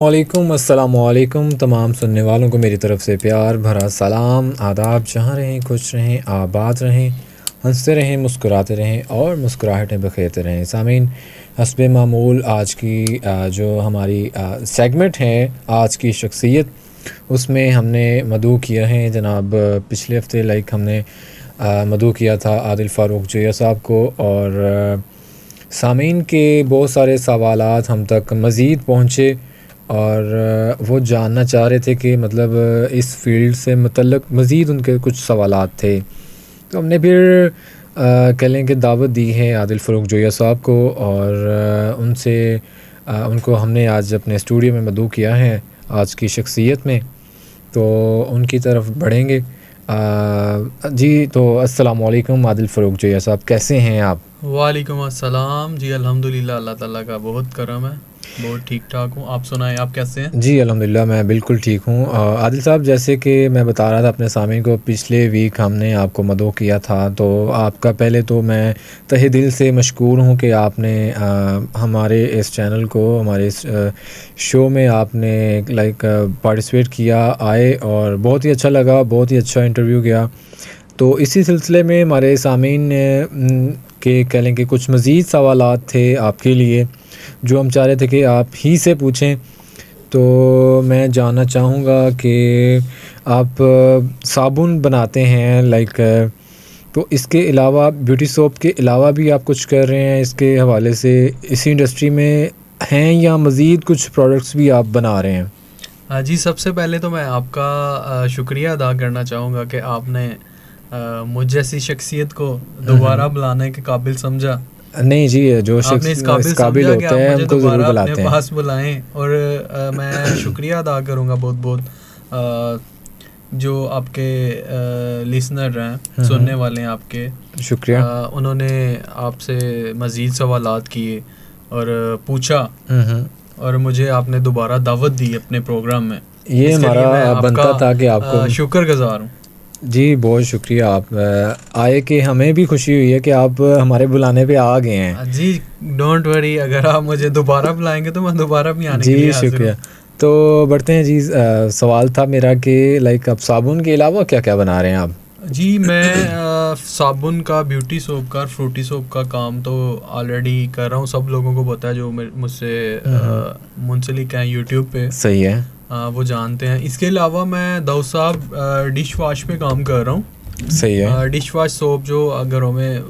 वालेकुम अस्सलाम वालेकुम तमाम सुनने वालों को मेरी तरफ़ से प्यार भरा सलाम आदाब। जहाँ रहें खुश रहें आबाद रहें, हंसते रहें मुस्कुराते रहें और मुस्कुराहटें बखेरते रहें। सामीन, हस्बे मामूल आज की जो हमारी सेगमेंट है आज की शख्सियत, उसमें हमने मदऊ किया है जनाब। पिछले हफ़्ते हमने मदऊ किया था आदिल फ़ारूक जोया साहब को, और सामीन के बहुत सारे सवालात हम तक मज़ीद पहुँचे और वो जानना चाह रहे थे कि मतलब इस फ़ील्ड से मुतल्लक़ मज़ीद उनके कुछ सवालात थे। तो हमने फिर कह लें कि दावत दी है आदिल फ़ारूक जोया साहब को, और उनसे उनको हमने आज अपने स्टूडियो में मदऊ किया है आज की शख्सियत में, तो उनकी तरफ बढ़ेंगे। जी, तो अस्सलाम वालेकुम आदिल फ़ारूक जोया साहब, कैसे हैं आप? वालेकुम अस्सलाम जी, अल्हम्दुलिल्लाह अल्लाह ताला का बहुत करम है, बहुत ठीक ठाक हूँ। आप सुनाएं, आप कैसे हैं? जी अल्हम्दुलिल्लाह मैं बिल्कुल ठीक हूँ। आदिल साहब, जैसे कि मैं बता रहा था अपने सामीन को, पिछले वीक हमने आपको मदऊ किया था, तो आपका पहले तो मैं तहे दिल से मशकूर हूँ कि आपने हमारे इस चैनल को, हमारे इस शो में आपने पार्टिसिपेट किया, आए, और बहुत ही अच्छा लगा, बहुत ही अच्छा इंटरव्यू गया। तो इसी सिलसिले में हमारे सामीन के कह लें कि कुछ मज़ीद सवालात थे आपके लिए जो हम चाह रहे थे कि आप ही से पूछें। तो मैं जानना चाहूँगा कि आप साबुन बनाते हैं, तो इसके अलावा ब्यूटी सोप के अलावा भी आप कुछ कर रहे हैं इसके हवाले से, इसी इंडस्ट्री में हैं या मज़ीद कुछ प्रोडक्ट्स भी आप बना रहे हैं? जी, सबसे पहले तो मैं आपका शुक्रिया अदा करना चाहूँगा कि आपने मुझ जैसी शख्सियत को दोबारा बुलाने के काबिल समझा। नहीं जी, जो आपने शख्स इस इस काबिल काबिल समझा कि होते आप हैं मुझे उनको ज़रूर दोबारा अपने बुलाते हैं। पास बुलाएं, और मैं शुक्रिया अदा करूँगा बहुत बहुत जो आपके लिसनर हैं, सुनने वाले हैं आपके। शुक्रिया। उन्होंने आपसे मज़ीद सवालात किए और पूछा, और मुझे आपने दोबारा दावत दी अपने प्रोग्राम में। ये इसके लिए मैं हमारा बनता था कि आपको आपका शुक्रगुज़ार हूँ। जी, बहुत शुक्रिया। आप आए कि हमें भी खुशी हुई है कि आप हमारे बुलाने पे आ गए हैं। जी, डोंट वरी, अगर आप मुझे दोबारा बुलाएंगे तो मैं दोबारा भी आने के लिए जी हाजिर हूँ। शुक्रिया। तो बढ़ते हैं जी, सवाल था मेरा कि आप साबुन के अलावा क्या-क्या बना रहे हैं आप? जी, मैं साबुन का, ब्यूटी सोप का, फ्रूटी सोप का काम तो ऑलरेडी कर रहा हूँ। सब लोगों को पता है जो मुझसे मुंसलिक हैं यूट्यूब पे, सही है। वो जानते हैं। इसके अलावा मैं दाऊद साहब डिश वाश पे काम कर रहा हूँ। सही है। डिश वाश सोप जो घरों में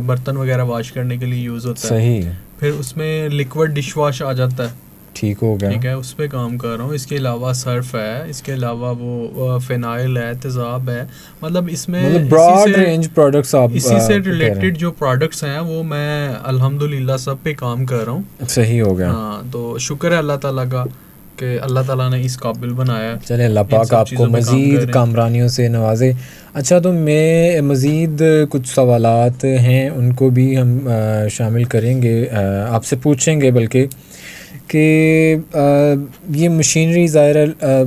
बर्तन वगैरह वाश करने के लिए यूज़ होता है, सही। फिर उसमें लिक्विड डिश वाश आ जाता है। ठीक हो गया। ठीक है, उस पे काम कर रहा हूँ। इसके अलावा सर्फ है, इसके अलावा वो फ़िनाइल है, तेज़ाब है। मतलब इसमें ब्रॉड रेंज प्रोडक्ट्स आप इसी से कह रहे रिलेटेड हैं। जो प्रोडक्ट्स हैं वो मैं अल्हम्दुलिल्लाह सब पे काम कर रहा हूँ। सही हो गया। हाँ, तो शुक्र है अल्लाह ताला का कि अल्लाह ताला ने इस काबिल बनाया। चलें, अल्लाह इन पाक सब आपको चीज़ों पे काम मज़ीद करें। कामरानियों से नवाज़े। अच्छा, तो मैं मज़ीद कुछ सवालात हैं उनको भी हम शामिल करेंगे, आपसे पूछेंगे बल्कि कि ये मशीनरी ज़ाहिर है,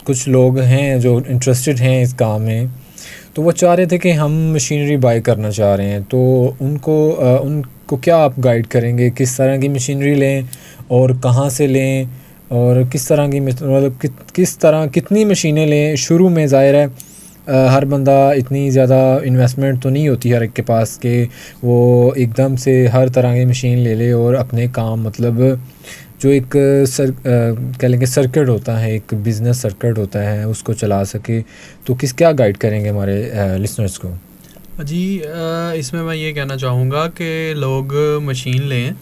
कुछ लोग हैं जो इंटरेस्टेड हैं इस काम में, तो वो चाह रहे थे कि हम मशीनरी बाय करना चाह रहे हैं, तो उनको क्या आप गाइड करेंगे, किस तरह की मशीनरी लें और कहाँ से लें, और किस तरह की मतलब किस तरह कितनी मशीनें लें? शुरू में ज़ाहिर है हर बंदा इतनी ज़्यादा इन्वेस्टमेंट तो नहीं होती हर एक के पास कि वो एकदम से हर तरह की मशीन ले ले और अपने काम, मतलब जो एक कह लेंगे सर्किट होता है, एक बिज़नेस सर्किट होता है, उसको चला सके। तो क्या गाइड करेंगे हमारे लिसनर्स को? जी, इसमें मैं ये कहना चाहूँगा कि लोग मशीन लें।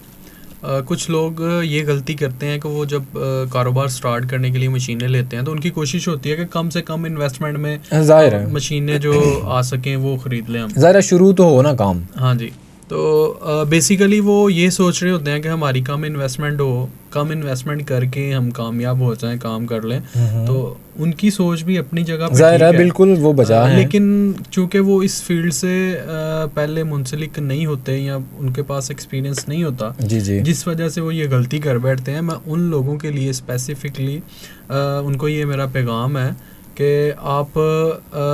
कुछ लोग ये गलती करते हैं कि वो जब कारोबार स्टार्ट करने के लिए मशीनें लेते हैं तो उनकी कोशिश होती है कि कम से कम इन्वेस्टमेंट में ज़ाहिर है, मशीनें जो आ सकें वो ख़रीद लें हम। ज़ाहिर है शुरू तो हो ना काम। हाँ जी, तो बेसिकली वो ये सोच रहे होते हैं कि हमारी कम इन्वेस्टमेंट हो, कम इन्वेस्टमेंट करके हम कामयाब हो जाएं, काम कर लें। तो उनकी सोच भी अपनी जगह पे ज़ाहिर ठीक है, है, बिल्कुल वो बजा है। लेकिन चूँकि वो इस फील्ड से पहले मुंसलिक नहीं होते या उनके पास एक्सपीरियंस नहीं होता, जी जी, जिस वजह से वो ये गलती कर बैठते हैं। मैं उन लोगों के लिए स्पेसिफ़िकली उनको ये मेरा पैगाम है कि आप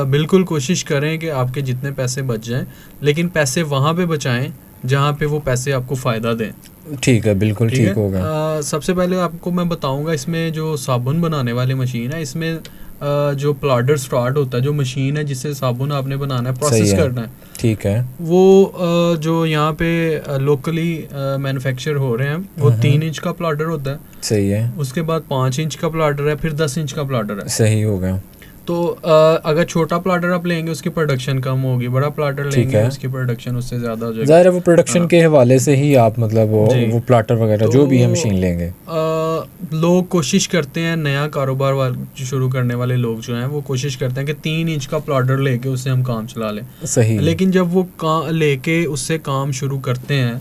बिल्कुल कोशिश करें कि आपके जितने पैसे बच जाएं, लेकिन पैसे वहाँ पे बचाएं जहाँ पे वो पैसे आपको फ़ायदा दें। ठीक है, बिल्कुल ठीक ठीक है। होगा। सबसे पहले आपको मैं बताऊंगा, इसमें जो साबुन बनाने वाली मशीन है, इसमें जो प्लाडर स्टार्ट होता है, जो मशीन है जिससे साबुन आपने बनाना है, सही प्रोसेस है, करना है, ठीक है। वो जो यहाँ पे लोकली मैन्युफैक्चर हो रहे हैं, वो 3 इंच का प्लाडर होता है, सही है, उसके बाद 5 इंच का प्लाडर है, फिर 10 इंच का प्लाडर है। सही होगा। तो अगर छोटा प्लाटर आप लेंगे उसकी प्रोडक्शन कम होगी, बड़ा प्लाटर ठीक लेंगे है, उसकी प्रोडक्शन उससे ज़्यादा हो जाएगी। ज़ाहिर है वो प्रोडक्शन हाँ के हवाले से ही आप मतलब जी। वो प्लाटर वगैरह तो जो भी है मशीन लेंगे। लोग कोशिश करते हैं, नया कारोबार वाले शुरू करने वाले लोग जो हैं वो कोशिश करते हैं कि 3 इंच का प्लाटर लेके उससे हम काम चला लें। सही। लेकिन जब वो लेके उससे काम शुरू करते हैं,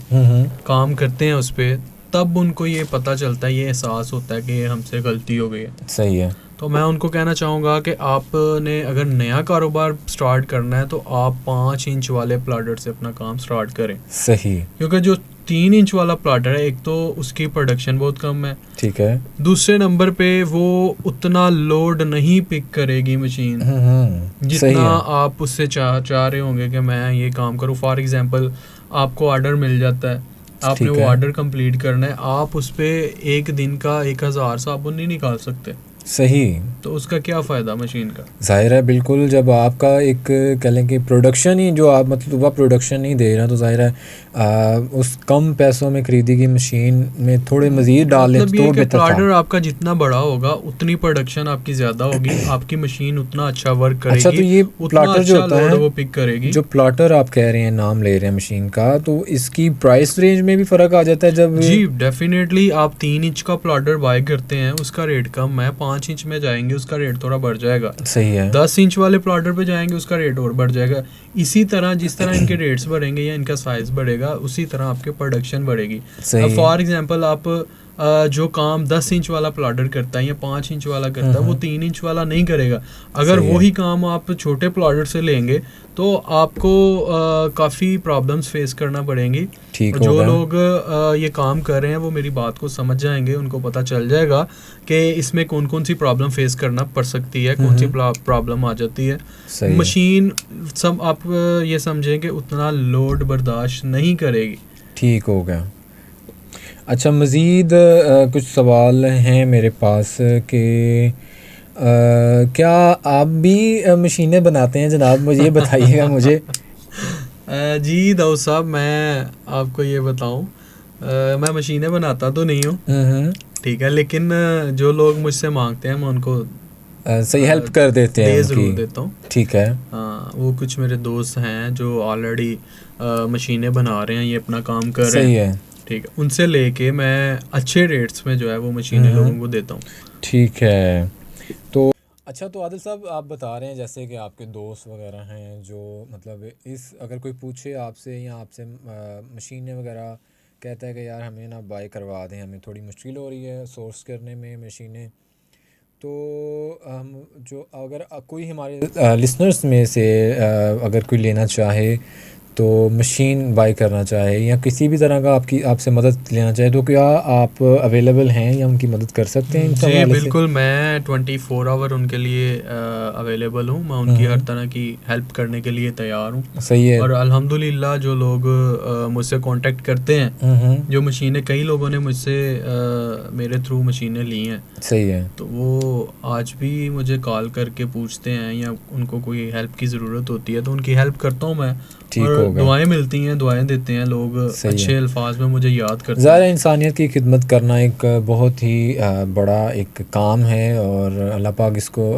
काम करते हैं उस पर, तब उनको ये पता चलता है, ये एहसास होता है कि हमसे गलती हो गई है। सही है। तो मैं उनको कहना चाहूँगा कि आपने अगर नया कारोबार स्टार्ट करना है तो आप 5 इंच वाले प्लाटर से अपना काम स्टार्ट करें। सही। क्योंकि जो 3 इंच वाला प्लाटर है, एक तो उसकी प्रोडक्शन बहुत कम है, ठीक है। दूसरे नंबर पे वो उतना लोड नहीं पिक करेगी मशीन सही जितना है। आप उससे चाह रहे होंगे कि मैं ये काम करूँ। फॉर एग्जांपल आपको ऑर्डर मिल जाता है, आपने ठीक वो है। ऑर्डर कंप्लीट करना है, आप उस पर एक दिन का 1000 साबुन नहीं निकाल सकते, सही। तो उसका क्या फ़ायदा मशीन का। ज़ाहिर है, बिल्कुल जब आपका एक कह लें कि प्रोडक्शन ही जो आप मतलब वह प्रोडक्शन नहीं दे रहा, तो ज़ाहिर है उस कम पैसों में खरीदी गई मशीन में थोड़े मज़ीद डालें मतलब तो ये कि बेहतर था। प्लाटर आपका जितना बड़ा होगा उतनी प्रोडक्शन आपकी ज़्यादा होगी, आपकी मशीन उतना अच्छा वर्क करेगी, अच्छा, तो ये उतना प्लाटर जो अच्छा होता लोड है, वो पिक करेगी। जो प्लाटर आप कह रहे हैं, नाम ले रहे हैं मशीन का, तो इसकी प्राइस रेंज में भी फ़र्क आ जाता है जब जी डेफिनेटली। आप 3 इंच का प्लाटर बाय करते हैं उसका रेट कम है, 5 इंच में जाएंगे उसका रेट थोड़ा बढ़ जाएगा, सही है। 10 इंच वाले प्लाटर पे जाएंगे उसका रेट और बढ़ जाएगा। इसी तरह जिस तरह इनके रेट्स बढ़ेंगे या इनका साइज़ बढ़ेगा, उसी तरह आपके प्रोडक्शन बढ़ेगी। सही अब है। फॉर एग्जांपल आप जो काम 10 इंच वाला प्लाटर करता है या 5 इंच वाला करता है, वो 3 इंच वाला नहीं करेगा। अगर सही है। वही काम आप छोटे प्लाटर से लेंगे तो आपको काफ़ी प्रॉब्लम्स फेस करना पड़ेंगी। ठीक जो होगा। लोग ये काम कर रहे हैं वो मेरी बात को समझ जाएंगे, उनको पता चल जाएगा कि इसमें कौन कौन सी प्रॉब्लम फेस करना पड़ सकती है, कौन सी प्रॉब्लम आ जाती है। सही है। मशीन सब आप ये समझें कि उतना लोड बर्दाश्त नहीं करेगी। ठीक हो गया। अच्छा, मज़ीद कुछ सवाल हैं मेरे पास कि क्या आप भी मशीनें बनाते हैं जनाब? मुझे ये बताइएगा मुझे। जी दाऊद साहब, मैं आपको ये बताऊं, मैं मशीनें बनाता तो नहीं हूँ, ठीक है, लेकिन जो लोग मुझसे मांगते हैं मैं उनको सही हेल्प कर देते हैं ज़रूर उनकी। देता हूँ। ठीक है। हाँ, वो कुछ मेरे दोस्त हैं जो ऑलरेडी मशीनें बना रहे हैं, ये अपना काम कर रहे सही हैं, है। ठीक है, उनसे लेके मैं अच्छे रेट्स में जो है वो मशीनें लोगों को देता हूँ। ठीक है। तो अच्छा, तो आदिल साहब आप बता रहे हैं जैसे कि आपके दोस्त वगैरह हैं जो मतलब इस अगर कोई पूछे आपसे या आपसे मशीनें वगैरह कहता है कि यार हमें ना बाय करवा दें, हमें थोड़ी मुश्किल हो रही है सोर्स करने में मशीनें, तो हम जो अगर कोई हमारे लिसनर्स में से अगर कोई लेना चाहे तो मशीन बाय करना चाहे या किसी भी तरह का आपसे मदद लेना चाहे, तो क्या आप अवेलेबल हैं या उनकी मदद कर सकते हैं इन जी हवाले से? बिल्कुल, मैं 24 आवर उनके लिए अवेलेबल हूँ, मैं उनकी हर तरह की हेल्प करने के लिए तैयार हूँ। सही है। और अल्हम्दुलिल्लाह जो लोग मुझसे कांटेक्ट करते हैं, जो मशीनें, कई लोगों ने मुझसे मेरे थ्रू मशीनें ली हैं, सही है। तो वो आज भी मुझे कॉल करके पूछते हैं या उनको कोई हेल्प की ज़रूरत होती है तो उनकी हेल्प करता हूँ मैं। ठीक और होगा। दुआएं मिलती हैं, दुआएं देते हैं लोग, अच्छे अल्फाज में मुझे याद करते ज़ाहिर हैं। इंसानियत की खिदमत करना एक बहुत ही बड़ा एक काम है और अल्लाह पाक इसको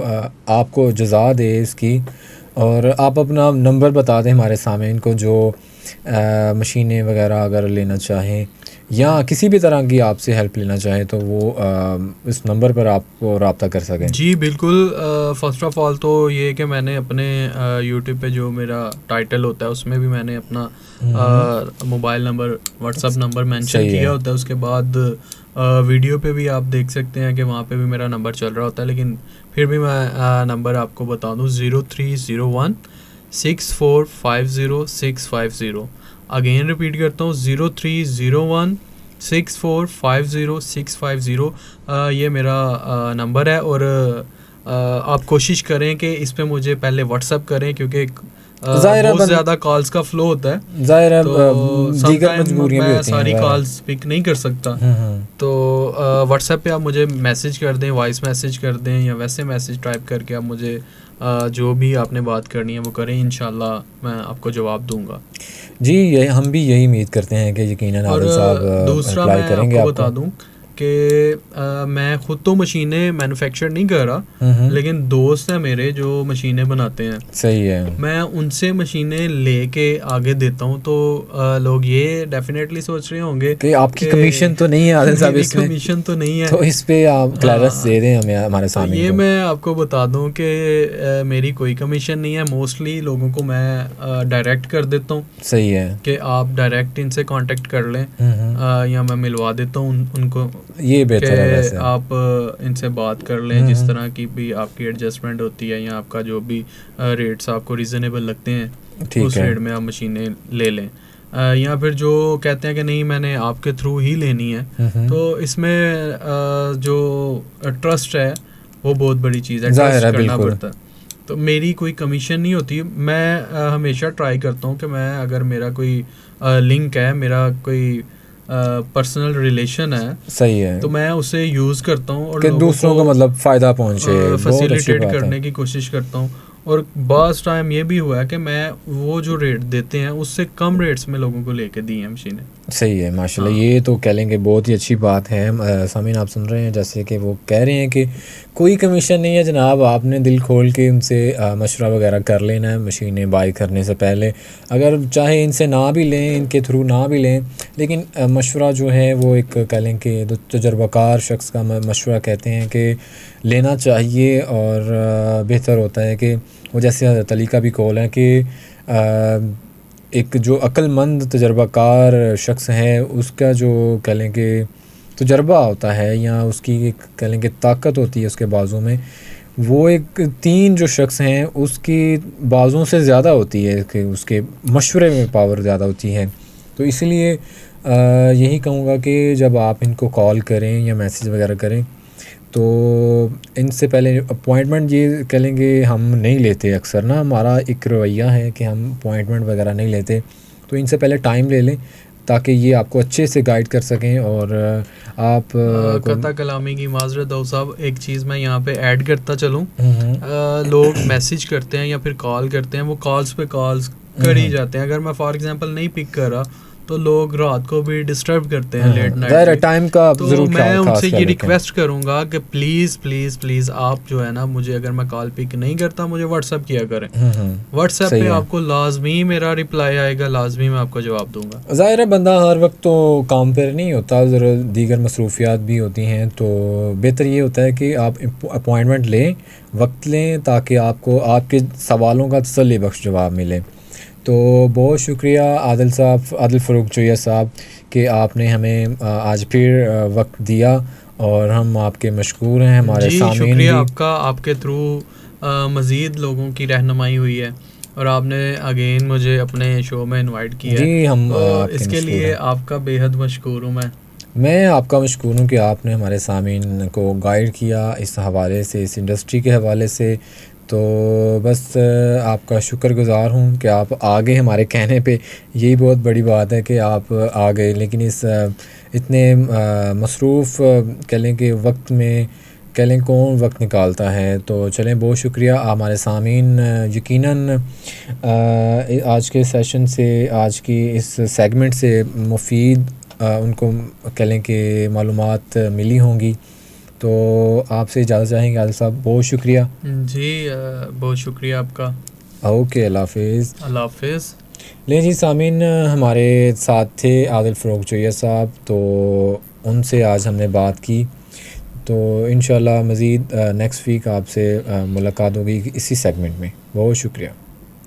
आपको जज़ा दे इसकी। और आप अपना नंबर बता दें हमारे सामने, इनको जो मशीनें वगैरह अगर लेना चाहें या किसी भी तरह की आपसे हेल्प लेना चाहें तो वो इस नंबर पर आपको रब्ता कर सकें। जी बिल्कुल। फ़र्स्ट ऑफ़ ऑल तो ये कि मैंने अपने यूट्यूब पे जो मेरा टाइटल होता है उसमें भी मैंने अपना mobile number, WhatsApp number mention किया होता है। उसके बाद वीडियो पे भी आप देख सकते हैं कि वहाँ पे भी मेरा नंबर चल रहा होता है, लेकिन फिर भी मैं नंबर आपको बता दूँ, 0301 6450 अगेन रिपीट करता हूँ, 0301 6450 ये मेरा नंबर है। और आप कोशिश करें कि इस पे मुझे पहले व्हाट्सअप करें, क्योंकि ज़ाहिर है बहुत ज़्यादा कॉल्स का फ्लो होता है, ज़ाहिर है तो दीगर sometime मजबूरियाँ भी मैं होती हैं। सारी ज़ाहिर है। कॉल्स पिक नहीं कर सकता, तो व्हाट्सएप पे आप मुझे मैसेज कर दें, वॉइस मैसेज कर दें, या वैसे मैसेज टाइप करके आप मुझे जो भी आपने बात करनी है वो करें, इंशाल्लाह मैं आपको जवाब दूंगा। जी, ये हम भी यही उम्मीद करते हैं कि यकीनन और आदिल साहब दूसरा रिप्लाई मैं करेंगे आपको बता आपको। दूं कि मैं ख़ुद तो मशीनें मैन्युफैक्चर नहीं कर रहा, हम्म, लेकिन दोस्त हैं मेरे जो मशीनें बनाते हैं, सही है मैं उनसे मशीनें लेके आगे देता हूँ। तो लोग ये डेफिनेटली सोच रहे होंगे कि आपकी कि कमीशन तो नहीं है आदिल साहब मेरी इसमें, कमीशन तो नहीं है। तो इस पे आप क्लैरिटी दे दें हमें, हमारे तो सामीन ये को। मैं आपको बता दूं कि मेरी कोई कमीशन नहीं है। मोस्टली लोगों को मैं डायरेक्ट कर देता हूँ सही है। कि आप डायरेक्ट इनसे कांटेक्ट कर लें, या मैं मिलवा देता हूँ उनको ये कि बेहतर है वैसे। आप इनसे बात कर लें, जिस तरह की भी आपकी एडजस्टमेंट होती है, या आपका जो भी रेट्स आपको रीज़नेबल लगते हैं ठीक उस है। रेट में आप मशीनें ले लें। या फिर जो कहते हैं कि नहीं मैंने आपके थ्रू ही लेनी है, तो इसमें जो ट्रस्ट है वो बहुत बड़ी चीज़ है, ज़ाहिर ट्रस्ट है करना बिल्कुल। पड़ता है। तो मेरी कोई कमीशन नहीं होती। मैं हमेशा ट्राई करता हूँ कि मैं अगर मेरा कोई लिंक है, मेरा कोई पर्सनल रिलेशन है, सही है तो मैं उसे यूज़ करता हूँ और कि लोगों दूसरों को मतलब फ़ायदा पहुँचे, बहुत अच्छी फैसिलिटेट बात है। करने की कोशिश करता हूँ। और बाज़ टाइम ये भी हुआ है कि मैं वो जो रेट देते हैं उससे कम रेट्स में लोगों को लेके दी हैं मशीनें। सही है माशाल्लाह। हाँ। ये तो कह लेंगे बहुत ही अच्छी बात है। सामीन आप सुन रहे हैं जैसे कि वो कह रहे हैं कि कोई कमीशन नहीं है जनाब, आपने दिल खोल के उनसे मशवरा वगैरह कर लेना है मशीनें बाई करने से पहले। अगर चाहे इनसे ना भी लें, इनके थ्रू ना भी लें, लेकिन मशवरा जो है वो एक कह लें कि तजर्बाकार शख्स का मशवरा कहते हैं कि लेना चाहिए। और बेहतर होता है कि वो जैसे हज़रत अली का भी कौल है कि एक जो अक्लमंद तजर्बाकार शख्स है उसका जो कह लें कि तजर्बा होता है, या उसकी एक कह लें कि ताकत होती है उसके बाजू में, वो एक 3 जो शख्स हैं उसकी बाजुओं से ज़्यादा होती है, कि उसके मशवरे में पावर ज़्यादा होती है। तो इसलिए यही कहूँगा कि जब आप इनको कॉल करें या मैसेज वगैरह करें, तो इनसे पहले अपॉइंटमेंट ये कह लेंगे हम नहीं लेते अक्सर ना, हमारा एक रवैया है कि हम अपॉइंटमेंट वगैरह नहीं लेते। तो इनसे पहले टाइम ले लें ताकि ये आपको अच्छे से गाइड कर सकें। और आप कता कलामी की माजरत दो साहब, एक चीज़ मैं यहाँ पे ऐड करता चलूँ। लोग मैसेज करते हैं या फिर कॉल करते हैं, वो कॉल्स पे कॉल्स कर ही जाते हैं। अगर मैं फॉर एग्जांपल नहीं पिक कर रहा तो लोग रात को भी डिस्टर्ब करते हैं लेट नाइट। टाइम का तो ज़रूर मैं खास उनसे ये ख्याल रखें। रिक्वेस्ट करूँगा कि प्लीज़ प्लीज़ प्लीज़ आप जो है ना, मुझे अगर मैं कॉल पिक नहीं करता मुझे व्हाट्सएप किया करें। व्हाट्सएप सही पे है। आपको लाजमी मेरा रिप्लाई आएगा, लाजमी मैं आपको जवाब दूंगा। ज़ाहिर है बंदा हर वक्त तो काम पर नहीं होता, ज़रा दीगर मसरूफियात भी होती हैं, तो बेहतर ये होता है कि आप अपॉइंटमेंट लें, वक्त लें, ताकि आपको आपके सवालों का तसल्ली बख्श जवाब मिले। तो बहुत शुक्रिया आदिल साहब, आदिल फ़रूक चोइया साहब, कि आपने हमें आज फिर वक्त दिया, और हम आपके मशकूर हैं, हमारे जी सामीन शुक्रिया भी। आपका, आपके थ्रू मज़ीद लोगों की रहनुमाई हुई है और आपने अगेन मुझे अपने शो में इनवाइट किया है। जी हम तो आपके इसके मशकूर लिए हैं। आपका बेहद मशकूर हूँ मैं आपका मशकूर हूँ कि आपने हमारे सामीन को गाइड किया इस हवाले से, इस इंडस्ट्री के हवाले से। तो बस आपका शुक्रगुज़ार हूँ कि आप आ गए हमारे कहने पे। यही बहुत बड़ी बात है कि आप आ गए, लेकिन इस इतने मसरूफ़ कह लें कि वक्त में कह लें कौन वक्त निकालता है। तो चलें, बहुत शुक्रिया हमारे सामीन। यकीनन आज के सेशन से, आज की इस सेगमेंट से मुफीद उनको कह लें कि मालूमात मिली होंगी। तो आपसे इजाज़त चाहेंगे आदिल साहब, बहुत शुक्रिया। जी बहुत शुक्रिया आपका। ओके, अल्लाह हाफिज़। अल्लाह हाफिज़। ले जी सामीन, हमारे साथ थे आदिल फ़रूक चोइया साहब, तो उनसे आज हमने बात की। तो इंशाल्लाह मज़ीद नेक्स्ट वीक आपसे मुलाकात होगी इसी सेगमेंट में। बहुत शुक्रिया।